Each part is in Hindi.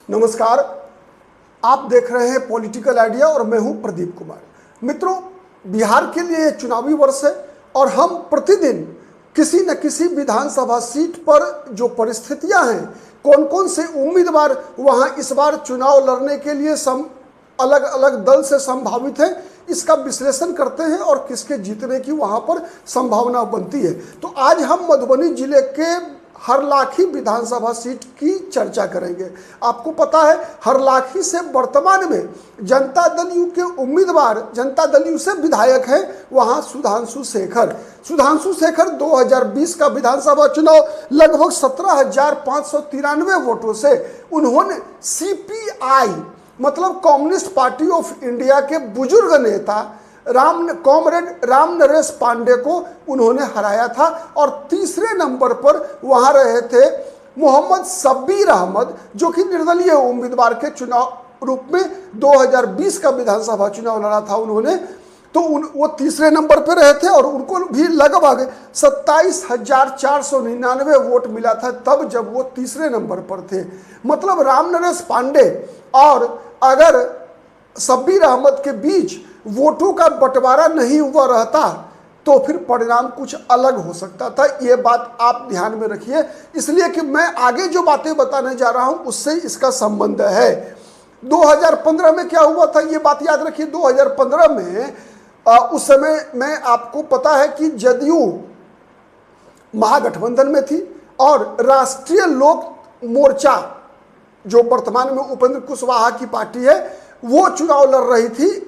नमस्कार, आप देख रहे हैं पॉलिटिकल आइडिया और मैं हूं प्रदीप कुमार। मित्रों, बिहार के लिए ये चुनावी वर्ष है और हम प्रतिदिन किसी न किसी विधानसभा सीट पर जो परिस्थितियां हैं, कौन कौन से उम्मीदवार वहां इस बार चुनाव लड़ने के लिए अलग अलग दल से संभावित है, इसका विश्लेषण करते हैं और किसके जीतने की वहां पर संभावना बनती है। तो आज हम मधुबनी जिले के हरलाखी विधानसभा सीट की चर्चा करेंगे। आपको पता है, हरलाखी से वर्तमान में जनता दल यू के उम्मीदवार, जनता दल यू से विधायक हैं वहां सुधांशु शेखर। सुधांशु शेखर 2020 का विधानसभा चुनाव लगभग 17,593 वोटों से उन्होंने सीपीआई मतलब कम्युनिस्ट पार्टी ऑफ इंडिया के बुजुर्ग नेता कॉमरेड राम नरेश पांडे को उन्होंने हराया था। और तीसरे नंबर पर वहां रहे थे मोहम्मद शब्बीर अहमद, जो कि निर्दलीय उम्मीदवार के चुनाव रूप में 2020 का विधानसभा चुनाव लड़ा था उन्होंने। तो वो तीसरे नंबर पर रहे थे और उनको भी लगभग 27,499 वोट मिला था तब जब वो तीसरे नंबर पर थे। मतलब राम नरेश पांडे और अगर शब्बीर अहमद के बीच वोटों का बंटवारा नहीं हुआ रहता तो फिर परिणाम कुछ अलग हो सकता था। ये बात आप ध्यान में रखिए, इसलिए कि मैं आगे जो बातें बताने जा रहा हूं उससे इसका संबंध है। 2015 में क्या हुआ था ये बात याद रखिए। 2015 में उस समय में आपको पता है कि जदयू महागठबंधन में थी और राष्ट्रीय लोक मोर्चा जो वर्तमान में उपेंद्र कुशवाहा की पार्टी है वो चुनाव लड़ रही थी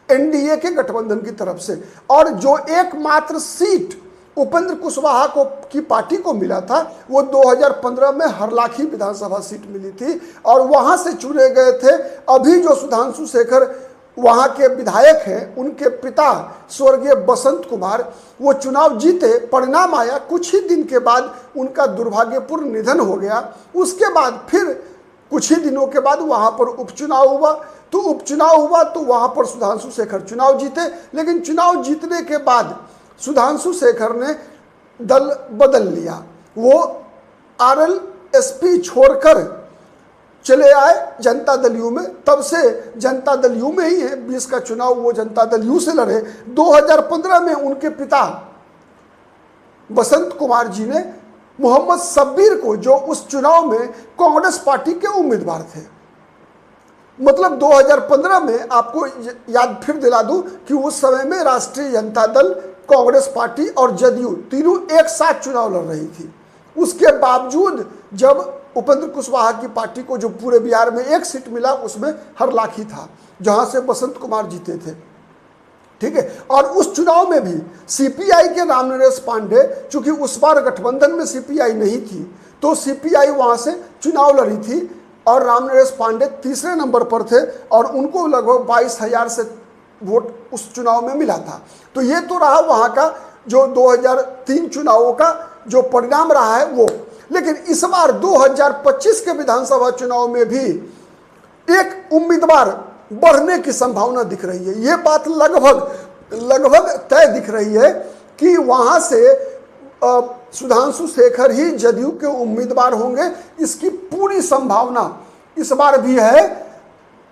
एनडीए के गठबंधन की तरफ से। और जो एकमात्र सीट उपेंद्र कुशवाहा की पार्टी को मिला था वो 2015 में हरलाखी विधानसभा सीट मिली थी और वहां से चुने गए थे अभी जो सुधांशु शेखर वहां के विधायक हैं, उनके पिता स्वर्गीय बसंत कुमार। वो चुनाव जीते, परिणाम आया, कुछ ही दिन के बाद उनका दुर्भाग्यपूर्ण निधन हो गया। उसके बाद फिर कुछ ही दिनों के बाद वहां पर उपचुनाव हुआ तो वहां पर सुधांशु शेखर चुनाव जीते। लेकिन चुनाव जीतने के बाद सुधांशु शेखर ने दल बदल लिया, वो आरएलएसपी छोड़कर चले आए जनता दल यू में। तब से जनता दल यू में ही है, 20 का चुनाव वो जनता दल यू से लड़े। 2015 में उनके पिता बसंत कुमार जी ने मोहम्मद शब्बीर को, जो उस चुनाव में कांग्रेस पार्टी के उम्मीदवार थे, मतलब 2015 में आपको याद फिर दिला दूं कि उस समय में राष्ट्रीय जनता दल, कांग्रेस पार्टी और जदयू तीनों एक साथ चुनाव लड़ रही थी। उसके बावजूद जब उपेंद्र कुशवाहा की पार्टी को जो पूरे बिहार में एक सीट मिला उसमें हरलाखी था जहां से बसंत कुमार जीते थे, ठीक है। और उस चुनाव में भी सीपीआई के राम नरेश पांडे, चूंकि उस बार गठबंधन में सीपीआई नहीं थी तो सीपीआई वहां से चुनाव लड़ी थी और राम नरेश पांडे तीसरे नंबर पर थे और उनको लगभग 22,000 से वोट उस चुनाव में मिला था। तो ये तो रहा वहां का जो 2003 चुनावों का जो परिणाम रहा है वो। लेकिन इस बार 2025 के विधानसभा चुनाव में भी एक उम्मीदवार बढ़ने की संभावना दिख रही है। ये बात लगभग तय दिख रही है कि वहां से सुधांशु शेखर ही जदयू के उम्मीदवार होंगे, इसकी पूरी संभावना इस बार भी है।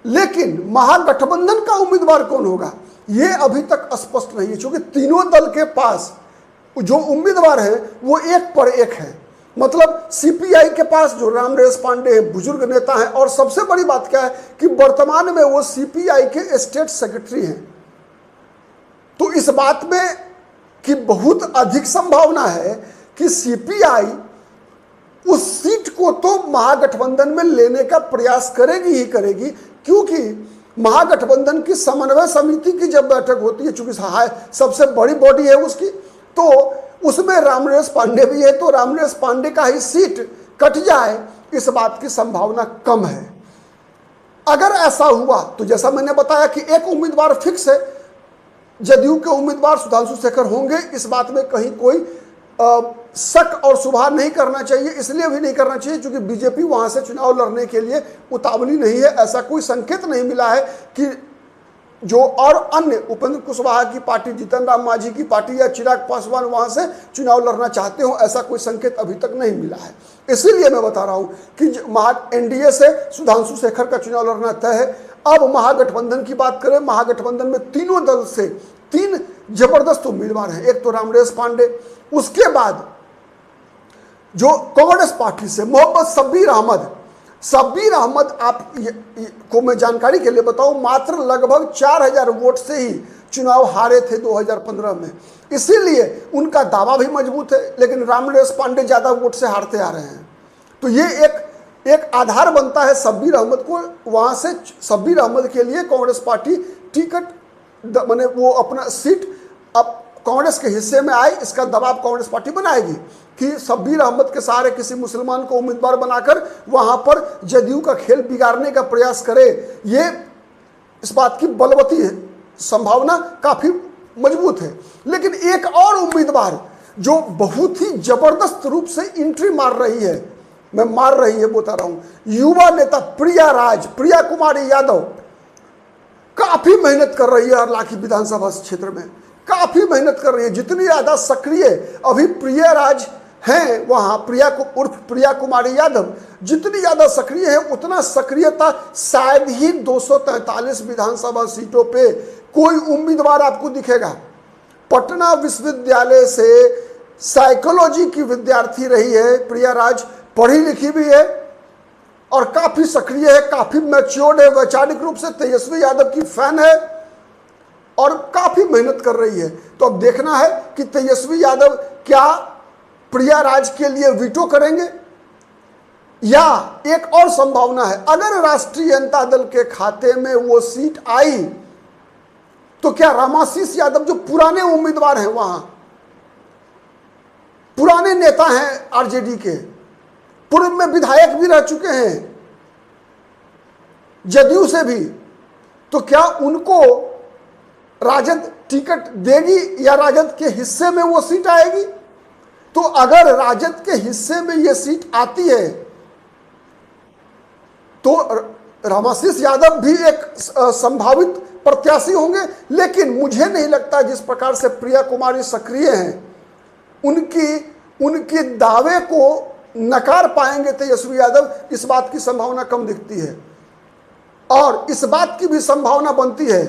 लेकिन महागठबंधन का उम्मीदवार कौन होगा ये अभी तक स्पष्ट नहीं है, क्योंकि तीनों दल के पास जो उम्मीदवार है वो एक पर एक है। मतलब सीपीआई के पास जो राम नरेश पांडे बुजुर्ग नेता हैं और सबसे बड़ी बात क्या है कि वर्तमान में वो सीपीआई के स्टेट सेक्रेटरी हैं। तो इस बात में कि बहुत अधिक संभावना है कि सीपीआई उस सीट को तो महागठबंधन में लेने का प्रयास करेगी ही करेगी, क्योंकि महागठबंधन की समन्वय समिति की जब बैठक होती है, चूंकि सबसे बड़ी बॉडी है उसकी, तो उसमें राम नरेश पांडे भी है, तो राम नरेश पांडे का ही सीट कट जाए इस बात की संभावना कम है। अगर ऐसा हुआ तो जैसा मैंने बताया कि एक उम्मीदवार फिक्स है, जदयू के उम्मीदवार सुधांशु शेखर होंगे, इस बात में कहीं कोई शक और शुबा नहीं करना चाहिए। इसलिए भी नहीं करना चाहिए क्योंकि बीजेपी वहां से चुनाव लड़ने के लिए उतावली नहीं है। ऐसा कोई संकेत नहीं मिला है कि जो और अन्य उपेंद्र कुशवाहा की पार्टी, जीतन राम मांझी की पार्टी या चिराग पासवान वहां से चुनाव लड़ना चाहते हो, ऐसा कोई संकेत अभी तक नहीं मिला है। इसीलिए मैं बता रहा हूं कि एनडीए से सुधांशु शेखर का चुनाव लड़ना तय है। अब महागठबंधन की बात करें, महागठबंधन में तीनों दल से 3 जबरदस्त उम्मीदवार हैं। एक तो रामनिवास पांडे, उसके बाद जो कांग्रेस पार्टी से मोहम्मद शब्बीर अहमद आप को मैं जानकारी के लिए बताऊं, मात्र लगभग 4000 वोट से ही चुनाव हारे थे 2015 में, इसीलिए उनका दावा भी मजबूत है। लेकिन रामनिवास पांडे ज्यादा वोट से हारते आ रहे हैं, तो ये एक आधार बनता है शब्बीर अहमद को। वहां से शब्बीर अहमद के लिए कांग्रेस पार्टी टिकट माने वो अपना सीट अब कांग्रेस के हिस्से में आए, इसका दबाव कांग्रेस पार्टी बनाएगी कि शब्बीर अहमद के सहारे किसी मुसलमान को उम्मीदवार बनाकर वहां पर जदयू का खेल बिगाड़ने का प्रयास करे। ये इस बात की बलवती है, संभावना काफी मजबूत है। लेकिन एक और उम्मीदवार जो बहुत ही जबरदस्त रूप से एंट्री मार रही है बता रहा हूं, युवा नेता प्रिया कुमारी यादव काफी मेहनत कर रही है हरलाखी विधानसभा क्षेत्र में, काफी मेहनत कर रही है। जितनी ज्यादा सक्रिय अभी प्रियाराज हैं वहां, प्रिया कुमारी यादव जितनी ज्यादा सक्रिय है, उतना सक्रियता शायद ही 243 विधानसभा सीटों पे कोई उम्मीदवार आपको दिखेगा। पटना विश्वविद्यालय से साइकोलॉजी की विद्यार्थी रही है प्रियाराज, पढ़ी लिखी भी है और काफी सक्रिय है, काफी मैच्योर्ड है, वैचारिक रूप से तेजस्वी यादव की फैन है और काफी मेहनत कर रही है। तो अब देखना है कि तेजस्वी यादव क्या प्रियाराज के लिए वीटो करेंगे, या एक और संभावना है, अगर राष्ट्रीय जनता दल के खाते में वो सीट आई तो क्या रामाशीष यादव जो पुराने उम्मीदवार हैं, वहां पुराने नेता हैं आरजेडी के, पूर्व में विधायक भी रह चुके हैं जदयू से भी, तो क्या उनको राजद टिकट देगी या राजद के हिस्से में वो सीट आएगी? तो अगर राजद के हिस्से में ये सीट आती है तो रामाशीष यादव भी एक संभावित प्रत्याशी होंगे। लेकिन मुझे नहीं लगता जिस प्रकार से प्रिया कुमारी सक्रिय हैं, उनके दावे को नकार पाएंगे तेजस्वी यादव, इस बात की संभावना कम दिखती है। और इस बात की भी संभावना बनती है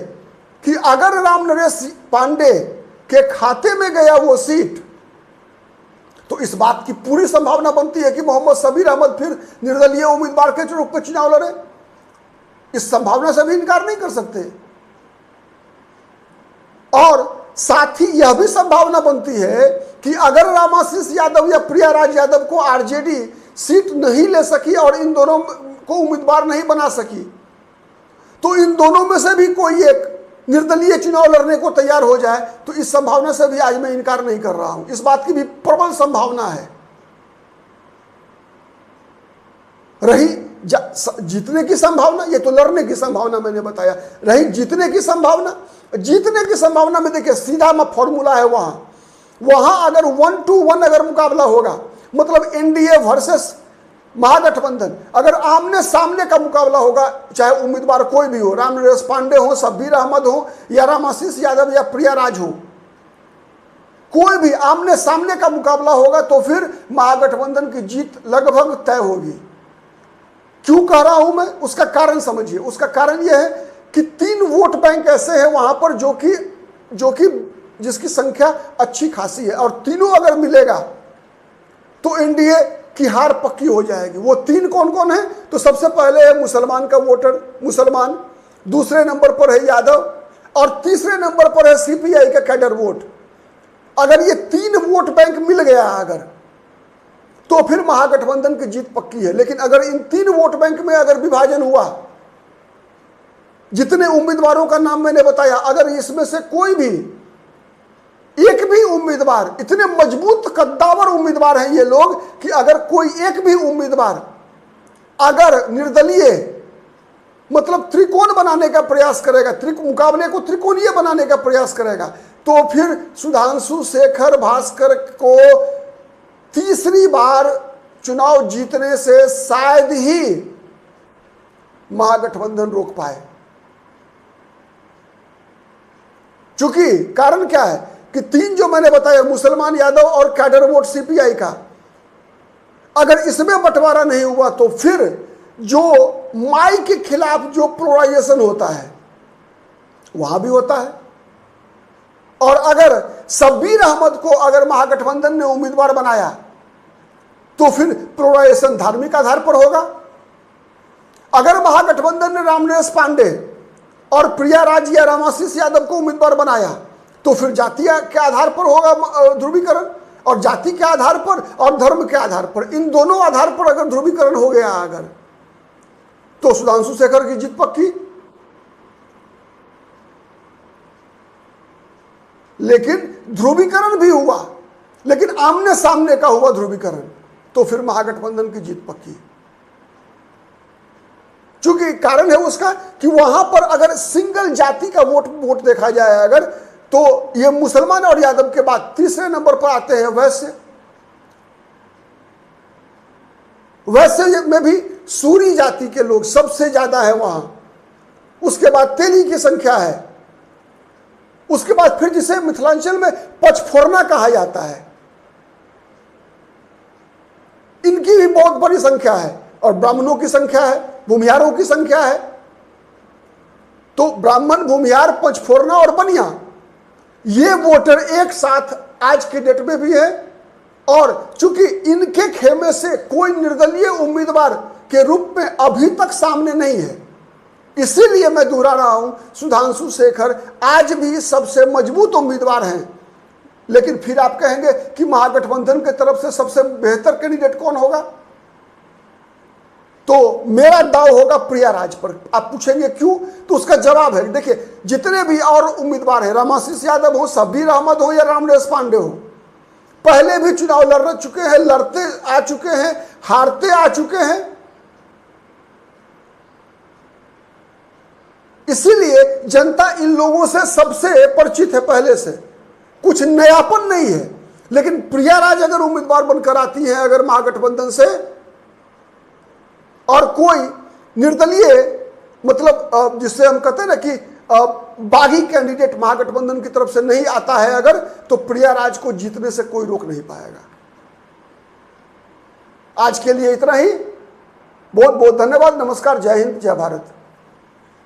कि अगर रामनिवास पांडे के खाते में गया वो सीट, तो इस बात की पूरी संभावना बनती है कि मोहम्मद शब्बीर अहमद फिर निर्दलीय उम्मीदवार के रूप में चुनाव लड़े। इस संभावना से भी इनकार नहीं कर सकते। और साथ ही यह भी संभावना बनती है कि अगर रामाशीष यादव या प्रियाराज यादव को आरजेडी सीट नहीं ले सकी और इन दोनों को उम्मीदवार नहीं बना सकी, तो इन दोनों में से भी कोई एक निर्दलीय चुनाव लड़ने को तैयार हो जाए। तो इस संभावना से भी आज मैं इनकार नहीं कर रहा हूं, इस बात की भी प्रबल संभावना है। रही जीतने की संभावना, ये तो लड़ने की संभावना मैंने बताया। रही जीतने की संभावना में देखिए सीधा फॉर्मूला है। वहां अगर 1-1 अगर मुकाबला होगा, मतलब एनडीए वर्सेस महागठबंधन, अगर आमने सामने का मुकाबला होगा, चाहे उम्मीदवार कोई भी हो, रामनिवास पांडे हो, शब्बीर अहमद हो या रामाशीष यादव या प्रियाराज हो, कोई भी आमने सामने का मुकाबला होगा, तो फिर महागठबंधन की जीत लगभग तय होगी। क्यों कह रहा हूं मैं, उसका कारण समझिए। उसका कारण यह है कि 3 वोट बैंक ऐसे हैं वहां पर जो कि जिसकी संख्या अच्छी खासी है, और तीनों अगर मिलेगा तो एनडीए की हार पक्की हो जाएगी। वो 3 कौन कौन है? तो सबसे पहले है मुसलमान का वोटर, मुसलमान, दूसरे नंबर पर है यादव, और तीसरे नंबर पर है सीपीआई का कैडर वोट। अगर ये 3 वोट बैंक मिल गया अगर, तो फिर महागठबंधन की जीत पक्की है। लेकिन अगर इन 3 वोट बैंक में अगर विभाजन हुआ, जितने उम्मीदवारों का नाम मैंने बताया, अगर इसमें से कोई भी एक भी उम्मीदवार, इतने मजबूत कद्दावर उम्मीदवार हैं ये लोग कि अगर कोई एक भी उम्मीदवार अगर निर्दलीय मतलब त्रिकोण बनाने का प्रयास करेगा, मुकाबले को त्रिकोणीय बनाने का प्रयास करेगा, तो फिर सुधांशु शेखर भास्कर को तीसरी बार चुनाव जीतने से शायद ही महागठबंधन रोक पाए। चूंकि कारण क्या है कि 3 जो मैंने बताया, मुसलमान, यादव और कैडर वोट सीपीआई का, अगर इसमें बंटवारा नहीं हुआ तो फिर जो माई के खिलाफ जो पोलराइजेशन होता है वहां भी होता है। और अगर शब्बीर अहमद को अगर महागठबंधन ने उम्मीदवार बनाया तो फिर पोलराइजेशन धार्मिक आधार पर होगा। अगर महागठबंधन ने रामनिवास पांडे और प्रिया राज या रामाशीष यादव को उम्मीदवार बनाया तो फिर जातीय के आधार पर होगा ध्रुवीकरण, और जाति के आधार पर और धर्म के आधार पर, इन दोनों आधार पर अगर ध्रुवीकरण हो गया अगर, तो सुधांशु शेखर की जीत पक्की। लेकिन ध्रुवीकरण भी हुआ, लेकिन आमने सामने का हुआ ध्रुवीकरण, तो फिर महागठबंधन की जीत पक्की। चूंकि कारण है उसका कि वहां पर अगर सिंगल जाति का वोट देखा जाए अगर, तो ये मुसलमान और यादव के बाद तीसरे नंबर पर आते हैं वैश्य। वैश्य में भी सूरी जाति के लोग सबसे ज्यादा है वहां, उसके बाद तेली की संख्या है, उसके बाद फिर जिसे मिथिलांचल में पचफोरना कहा जाता है, इनकी भी बहुत बड़ी संख्या है, और ब्राह्मणों की संख्या है, भूमिहारों की संख्या है। तो ब्राह्मण, भूमिहार, पचफोरना और बनिया, ये वोटर एक साथ आज के डेट में भी है। और चूंकि इनके खेमे से कोई निर्दलीय उम्मीदवार के रूप में अभी तक सामने नहीं है, इसीलिए मैं दोहरा रहा हूं, सुधांशु शेखर आज भी सबसे मजबूत उम्मीदवार हैं। लेकिन फिर आप कहेंगे कि महागठबंधन की तरफ से सबसे बेहतर कैंडिडेट कौन होगा, तो मेरा दाव होगा प्रिया राज पर। आप पूछेंगे क्यों, तो उसका जवाब है, देखिए जितने भी और उम्मीदवार हैं, रामाशीष यादव हो, शब्बीर अहमद हो या रामनिवास पांडे हो, पहले भी चुनाव लड़ चुके हैं, लड़ते आ चुके हैं, हारते आ चुके हैं। इसीलिए जनता इन लोगों से सबसे परिचित है पहले से, कुछ नयापन नहीं है। लेकिन प्रिया राज अगर उम्मीदवार बनकर आती हैं अगर महागठबंधन से, और कोई निर्दलीय, मतलब जिससे हम कहते हैं ना कि बागी कैंडिडेट महागठबंधन की तरफ से नहीं आता है अगर, तो प्रिया राज को जीतने से कोई रोक नहीं पाएगा। आज के लिए इतना ही। बहुत बहुत धन्यवाद। नमस्कार, जय हिंद, जय भारत।